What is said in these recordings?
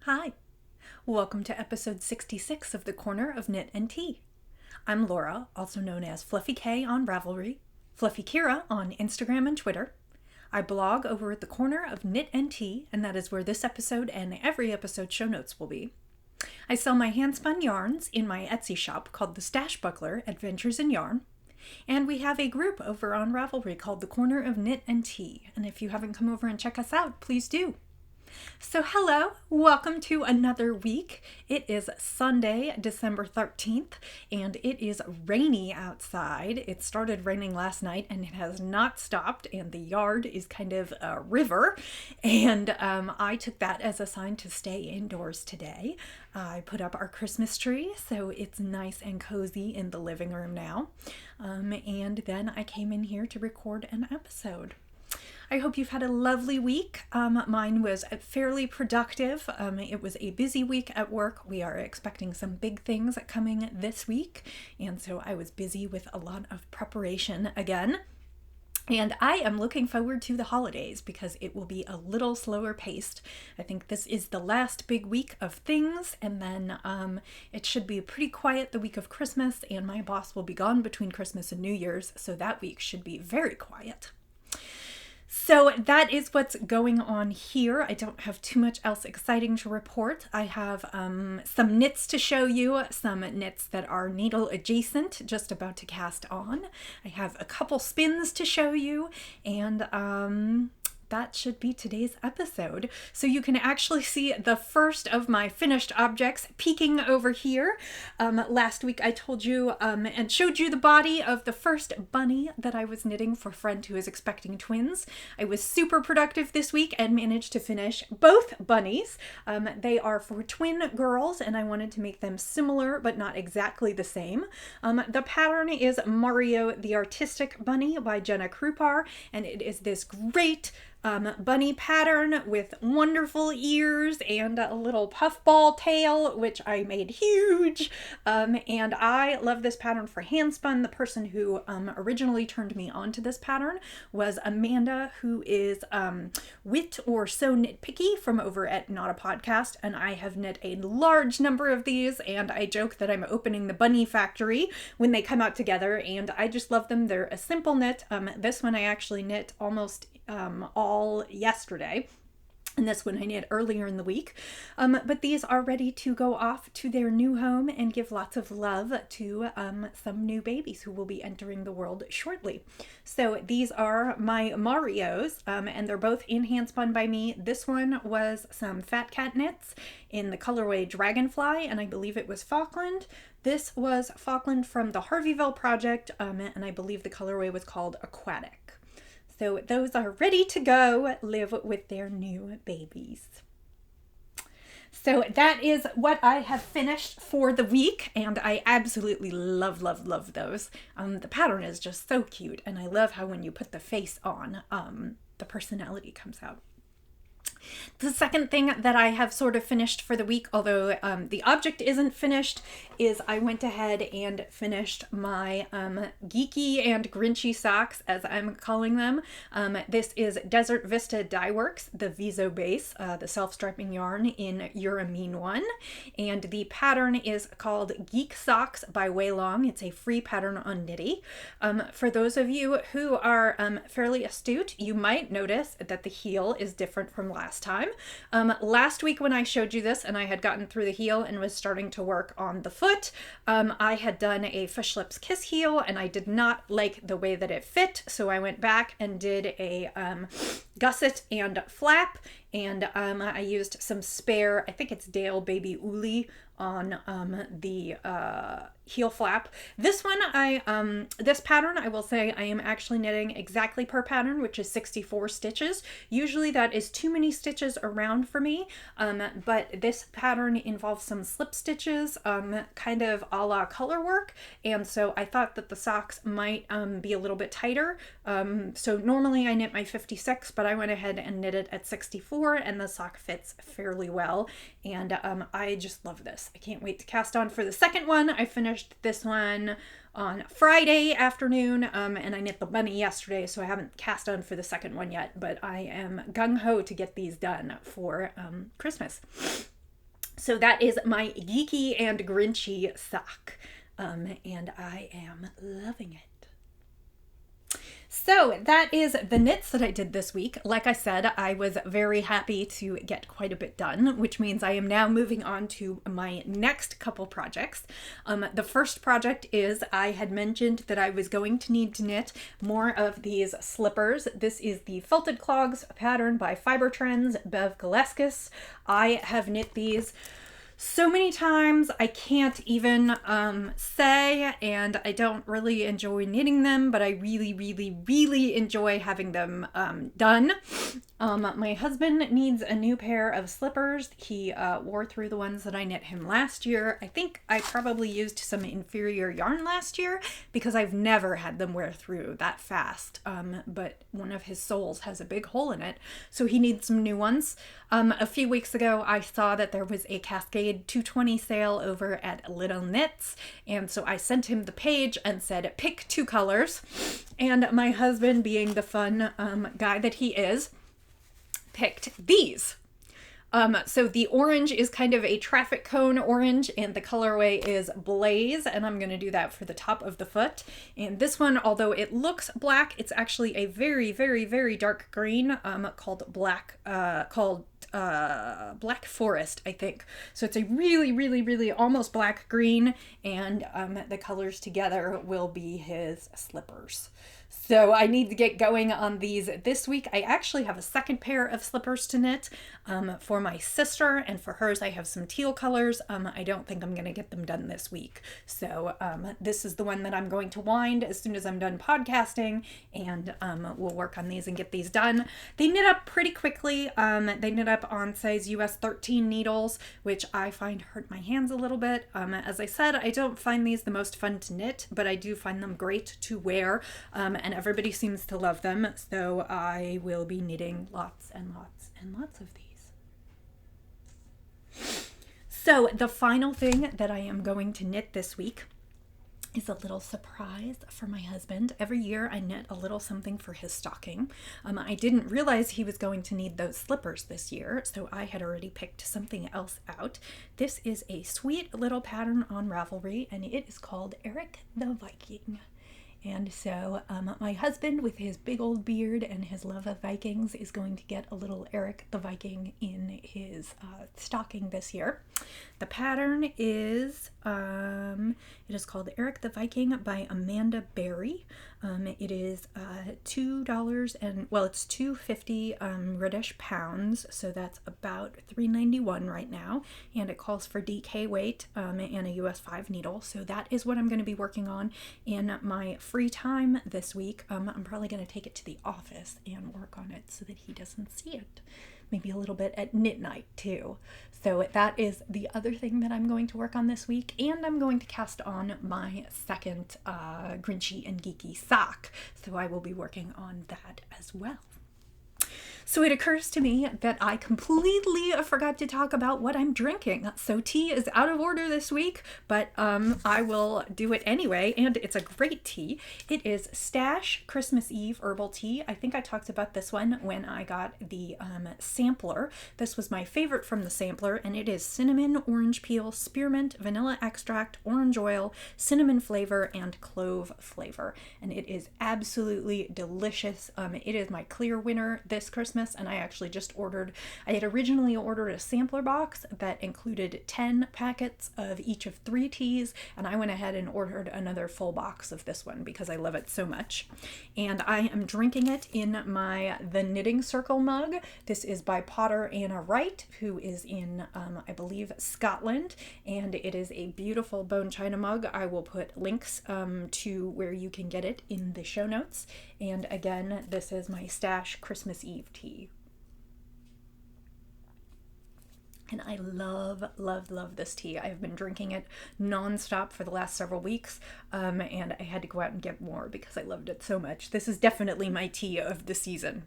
Hi, welcome to episode 66 of the Corner of Knit and Tea. I'm Laura, also known as Fluffy K on Ravelry, Fluffy Kira on Instagram and Twitter. I blog over at the Corner of Knit and Tea, and that is where this episode and every episode show notes will be. I sell my hand-spun yarns in my Etsy shop called The Stash Buckler Adventures in Yarn. And we have a group over on Ravelry called the Corner of Knit and Tea. And if you haven't come over and check us out, please do. So hello, welcome to another week. It is Sunday, December 13th, and it is rainy outside. It started raining last night and it has not stopped, and the yard is kind of a river, and I took that as a sign to stay indoors today. I put up our Christmas tree, so it's nice and cozy in the living room now, and then I came in here to record an episode. I hope you've had a lovely week. Mine was fairly productive. It was a busy week at work. We are expecting some big things coming this week, and so I was busy with a lot of preparation again. And I am looking forward to the holidays because it will be a little slower paced. I think this is the last big week of things, and then it should be pretty quiet the week of Christmas, and my boss will be gone between Christmas and New Year's, so that week should be very quiet. So that is what's going on here. I don't have too much else exciting to report. I have some knits to show you, some knits that are needle adjacent, just about to cast on. I have a couple spins to show you, and that should be today's episode. So you can actually see the first of my finished objects peeking over here. Last week I told you and showed you the body of the first bunny that I was knitting for a friend who is expecting twins. I was super productive this week and managed to finish both bunnies. They are for twin girls, and I wanted to make them similar but not exactly the same. The pattern is Mario the Artistic Bunny by Jenna Krupar, and it is this great bunny pattern with wonderful ears and a little puffball tail, which I made huge. And I love this pattern for handspun. The person who originally turned me on to this pattern was Amanda, who is Wit or So Nitpicky from over at Not a Podcast, and I have knit a large number of these, and I joke that I'm opening the bunny factory when they come out together, and I just love them. They're a simple knit. This one I actually knit almost all yesterday, and this one I knit earlier in the week, but these are ready to go off to their new home and give lots of love to some new babies who will be entering the world shortly. So these are my Marios, and they're both in handspun by me. This one was some Fat Cat knits in the colorway Dragonfly, and I believe it was Falkland. This was Falkland from the Harveyville project, and I believe the colorway was called Aquatic. So those are ready to go live with their new babies. So that is what I have finished for the week, and I absolutely love, love, love those. The pattern is just so cute, and I love how when you put the face on, the personality comes out. The second thing that I have sort of finished for the week, although the object isn't finished, is I went ahead and finished my geeky and grinchy socks, as I'm calling them. This is Desert Vista Dye Works, the Viso base, the self-striping yarn in Uramine 1, and the pattern is called Geek Socks by Waylong. It's a free pattern on Knitty. For those of you who are fairly astute, you might notice that the heel is different from last time. Last week when I showed you this and I had gotten through the heel and was starting to work on the foot, I had done a Fish Lips Kiss heel and I did not like the way that it fit, so I went back and did a gusset and flap, and I used some spare, I think it's Dale Baby Uli on the heel flap. This one, this pattern, I will say I am actually knitting exactly per pattern, which is 64 stitches. Usually that is too many stitches around for me, but this pattern involves some slip stitches, kind of a la color work, and so I thought that the socks might be a little bit tighter. So normally I knit my 56, but I went ahead and knit it at 64, and the sock fits fairly well, and I just love this. I can't wait to cast on for the second one. I finished this one on Friday afternoon, and I knit the bunny yesterday, so I haven't cast on for the second one yet, but I am gung-ho to get these done for Christmas. So that is my geeky and grinchy sock. And I am loving it. So that is the knits that I did this week. Like I said, I was very happy to get quite a bit done, which means I am now moving on to my next couple projects. The first project is I had mentioned that I was going to need to knit more of these slippers. This is the Felted Clogs pattern by Fiber Trends, Bev Galeskis. I have knit these so many times I can't even say, and I don't really enjoy knitting them, but I really, really, really enjoy having them done. My husband needs a new pair of slippers. He wore through the ones that I knit him last year. I think I probably used some inferior yarn last year because I've never had them wear through that fast. But one of his soles has a big hole in it, so he needs some new ones. A few weeks ago, I saw that there was a Cascade 220 sale over at Little Knits, and so I sent him the page and said, pick 2 colors. And my husband, being the fun guy that he is, picked these. So the orange is kind of a traffic cone orange, and the colorway is Blaze, and I'm going to do that for the top of the foot. And this one, although it looks black, it's actually a very, very, very dark green called Black Forest, I think. So it's a really, really, really almost black green, and the colors together will be his slippers. So I need to get going on these this week. I actually have a second pair of slippers to knit for my sister, and for hers I have some teal colors. I don't think I'm going to get them done this week. So this is the one that I'm going to wind as soon as I'm done podcasting, and we'll work on these and get these done. They knit up pretty quickly. They knit up on size US 13 needles, which I find hurt my hands a little bit. As I said, I don't find these the most fun to knit, but I do find them great to wear. And everybody seems to love them, so I will be knitting lots and lots and lots of these. So the final thing that I am going to knit this week is a little surprise for my husband. Every year I knit a little something for his stocking. I didn't realize he was going to need those slippers this year, so I had already picked something else out. This is a sweet little pattern on Ravelry, and it is called Eric the Viking. And so my husband, with his big old beard and his love of Vikings, is going to get a little Eric the Viking in his stocking this year. The pattern is, it is called Eric the Viking by Amanda Berry. It is $2 and, well, it's $2.50 British pounds, so that's about $3.91 right now, and it calls for DK weight and a US 5 needle. So that is what I'm going to be working on in my free time this week. I'm probably going to take it to the office and work on it so that he doesn't see it. Maybe a little bit at midnight too. So that is the other thing that I'm going to work on this week, and I'm going to cast on my second grinchy and geeky sock. So I will be working on that as well. So it occurs to me that I completely forgot to talk about what I'm drinking. So tea is out of order this week, but I will do it anyway, and it's a great tea. It is Stash Christmas Eve Herbal Tea. I think I talked about this one when I got the sampler. This was my favorite from the sampler, and it is cinnamon, orange peel, spearmint, vanilla extract, orange oil, cinnamon flavor, and clove flavor. And it is absolutely delicious. It is my clear winner this Christmas. And I actually just I had originally ordered a sampler box that included 10 packets of each of 3 teas, and I went ahead and ordered another full box of this one because I love it so much. And I am drinking it in the Knitting Circle mug. This is by Potter Anna Wright, who is in, I believe, Scotland, and it is a beautiful bone china mug. I will put links to where you can get it in the show notes. And again, this is my Stash Christmas Eve tea. And I love, love, love this tea. I have been drinking it nonstop for the last several weeks, and I had to go out and get more because I loved it so much. This is definitely my tea of the season.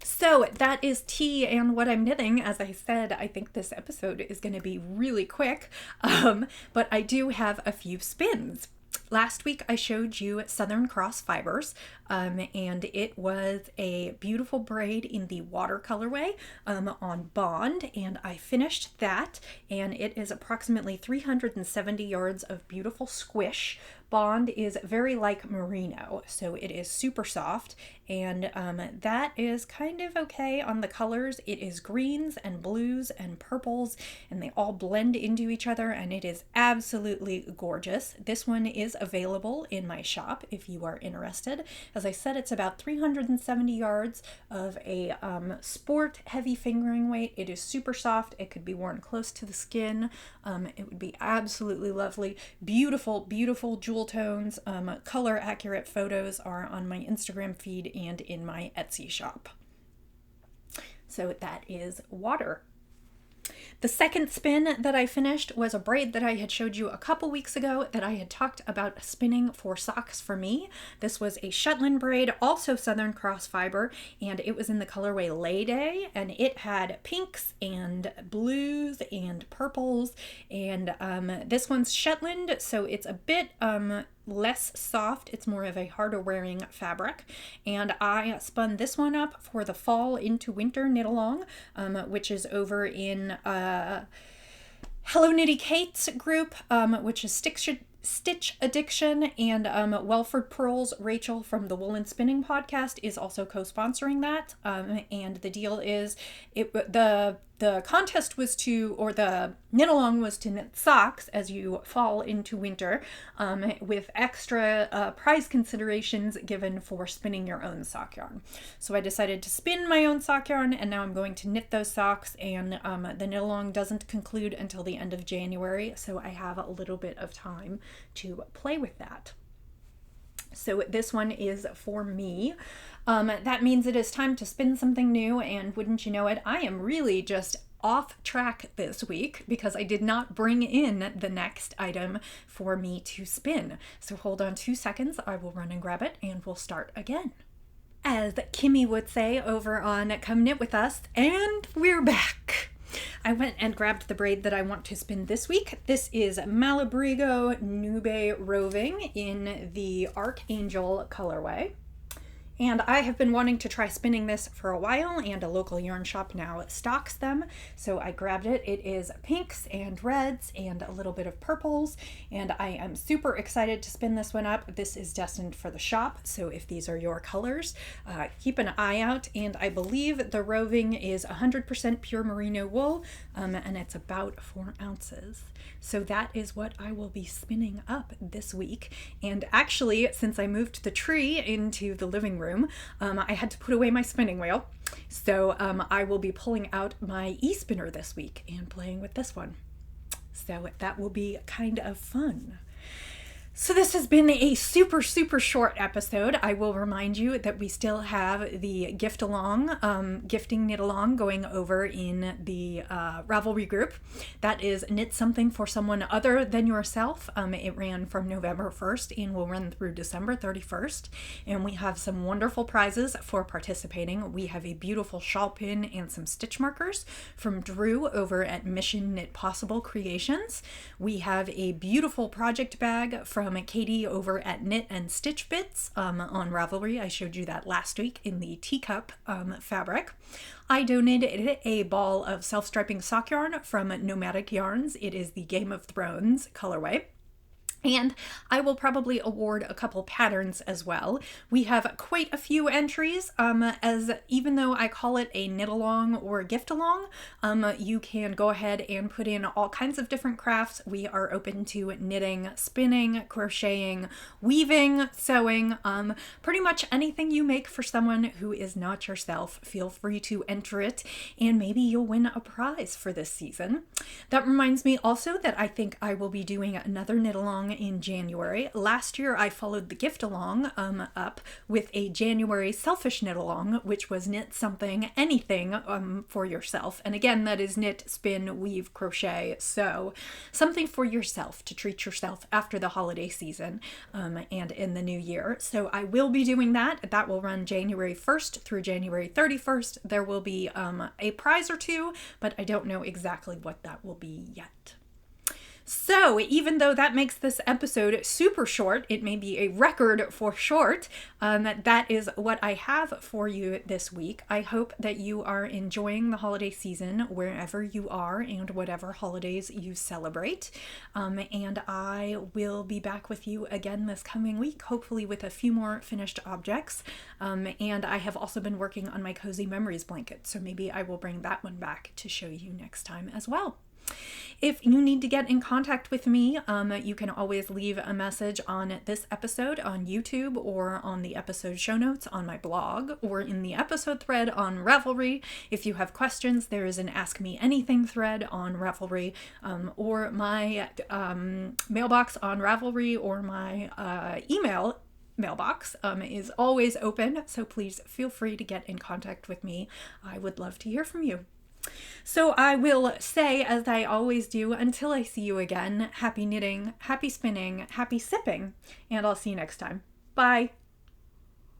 So that is tea and what I'm knitting. As I said, I think this episode is going to be really quick, but I do have a few spins. Last week I showed you Southern Cross Fibers, and it was a beautiful braid in the water colorway on Bond, and I finished that, and it is approximately 370 yards of beautiful squish. Bond is very like merino, so it is super soft, and that is kind of okay on the colors. It is greens and blues and purples, and they all blend into each other, and it is absolutely gorgeous. This one is available in my shop if you are interested. As I said, it's about 370 yards of a sport heavy fingering weight. It is super soft. It could be worn close to the skin. It would be absolutely lovely. Beautiful, beautiful jewel tones. Color accurate photos are on my Instagram feed and in my Etsy shop. So that is water. The second spin that I finished was a braid that I had showed you a couple weeks ago that I had talked about spinning for socks for me. This was a Shetland braid, also Southern Cross Fiber, and it was in the colorway Lay Day, and it had pinks and blues and purples, and this one's Shetland, so it's a bit less soft. It's more of a harder wearing fabric, and I spun this one up for the fall into winter knit along, which is over in Hello Knitty Kate's group, which is Stitch Addiction, and Welford Pearls. Rachel from the Woolen Spinning podcast is also co-sponsoring that, and the deal is the contest was to, or the knit along was to knit socks as you fall into winter, with extra prize considerations given for spinning your own sock yarn. So I decided to spin my own sock yarn, and now I'm going to knit those socks, and the knit along doesn't conclude until the end of January, so I have a little bit of time to play with that. So this one is for me. That means it is time to spin something new, and wouldn't you know it, I am really just off track this week because I did not bring in the next item for me to spin. So hold on 2 seconds, I will run and grab it, and we'll start again. As Kimmy would say over on Come Knit With Us, and we're back. I went and grabbed the braid that I want to spin this week. This is Malabrigo Nube Roving in the Archangel colorway. And I have been wanting to try spinning this for a while, and a local yarn shop now stocks them. So I grabbed it. It is pinks and reds and a little bit of purples, and I am super excited to spin this one up. This is destined for the shop, so if these are your colors, keep an eye out. And I believe the roving is 100% pure merino wool, and it's about 4 ounces. So that is what I will be spinning up this week. And actually, since I moved the tree into the living room, I had to put away my spinning wheel. So I will be pulling out my e-spinner this week and playing with this one. So that will be kind of fun. So this has been a super, super short episode. I will remind you that we still have the Gift-A-Long, Gifting Knit Along going over in the Ravelry group. That is Knit Something for Someone Other Than Yourself. It ran from November 1st and will run through December 31st. And we have some wonderful prizes for participating. We have a beautiful shawl pin and some stitch markers from Drew over at Mission Knit Possible Creations. We have a beautiful project bag from Katie over at Knit and Stitch Bits on Ravelry. I showed you that last week in the teacup fabric. I donated a ball of self-striping sock yarn from Nomadic Yarns. It is the Game of Thrones colorway. And I will probably award a couple patterns as well. We have quite a few entries, as even though I call it a knit along or a gift along, you can go ahead and put in all kinds of different crafts. We are open to knitting, spinning, crocheting, weaving, sewing, pretty much anything you make for someone who is not yourself. Feel free to enter it, and maybe you'll win a prize for this season. That reminds me also that I think I will be doing another knit along in January. Last year I followed the gift along up with a January selfish knit along, which was knit something, anything for yourself. And again, that is knit, spin, weave, crochet. So something for yourself to treat yourself after the holiday season and in the new year. So I will be doing that. That will run January 1st through January 31st. There will be a prize or two, but I don't know exactly what that will be yet. So, even though that makes this episode super short, it may be a record for short, that is what I have for you this week. I hope that you are enjoying the holiday season wherever you are and whatever holidays you celebrate. And I will be back with you again this coming week, hopefully with a few more finished objects. And I have also been working on my Cozy Memories blanket, so maybe I will bring that one back to show you next time as well. If you need to get in contact with me, you can always leave a message on this episode on YouTube or on the episode show notes on my blog or in the episode thread on Ravelry. If you have questions, there is an Ask Me Anything thread on Ravelry, or my mailbox on Ravelry, or my email mailbox is always open, so please feel free to get in contact with me. I would love to hear from you. So I will say, as I always do, until I see you again, happy knitting, happy spinning, happy sipping, and I'll see you next time. Bye!